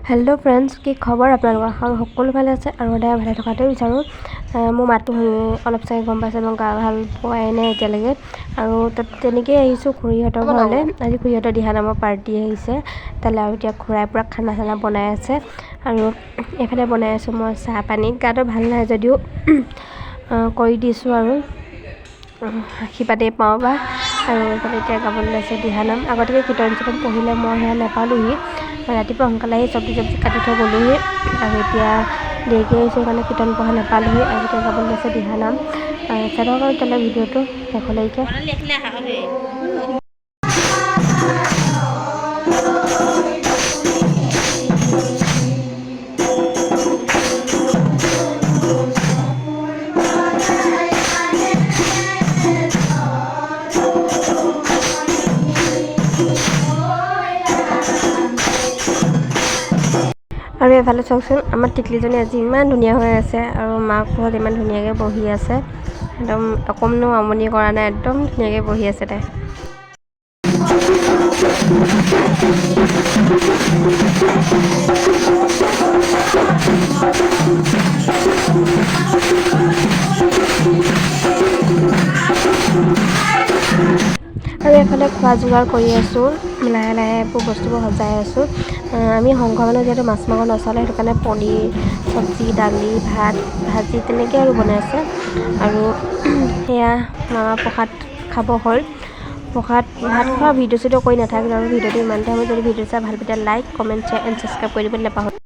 Hello' friends, কি খবৰ আপোনালোকৰ? সকলো ভালে আছে আৰু সদায় ভালে থকাটোৱে বিচাৰোঁ। মোৰ মাতটো শুনি অলপ চাগে গম পাইছে, মই গা ভাল পোৱাই নাই এতিয়ালৈকে। আৰু তেনেকৈয়ে আহিছোঁ খুৰীহঁতৰ ঘৰলৈ। আজি খুৰীহঁতৰ দিহানামৰ পাৰ্টি আহিছে তালৈ, আৰু এতিয়া খুৰাই পূৰা খানা চানা বনাই আছে। আৰু এইফালে বনাই আছোঁ মই চাহ পানী। গাটো ভাল নাই যদিও কৰি দিছোঁ আৰু আশীৰ্বাদেই পাওঁ বা। আৰু এইফালে এতিয়া গাবলৈ লৈছে দিহানাম। আগতে কীৰ্তন চিৰ্তন পঢ়িলে, মই সেয়া নাপালোঁহি। ৰাতিপুৱা সোনকালে আহি চব্জি কাটি থৈ গ'লোহি, আৰু এতিয়া দেৰিকৈ আহিছোঁ সেইকাৰণে কীৰ্তন পঢ়া নাপালোঁহি। আৰু এতিয়া গাবলৈ লৈছে দিহানাম। চাই থাকক আৰু তেতিয়ালৈ ভিডিঅ'টো শেষলৈকে। আৰু এফালে চাওকচোন, আমাৰ টিকলিজনী আজি ইমান ধুনীয়া হৈ আছে, আৰু মাক ঘৰত ইমান ধুনীয়াকৈ বহি আছে। একদম অকণো আমনি কৰা নাই, একদম ধুনীয়াকৈ বহি আছে তাই। আৰু এইফালে খোৱা যোগাৰ কৰি আছোঁ, লাহে লাহে এইবোৰ বস্তুবোৰ সজাই আছোঁ। আমি সংঘৰ মানুহ যিহেতু মাছ মাংস নচলে, সেইটো কাৰণে পনীৰ চব্জি, দালি, ভাত, ভাজি তেনেকৈ আৰু বনাইছে। আৰু সেয়া মামা প্ৰসাদ খাব হ'ল। ভাত খোৱা ভিডিঅ' চিডিঅ' কৰি নাথাকিলোঁ, আৰু ভিডিঅ'টো ইমানতে হ'ব। যদি ভিডিঅ' চাই ভাল পায় like, comment, share and subscribe কৰি দিবলৈ নাপাহৰিব।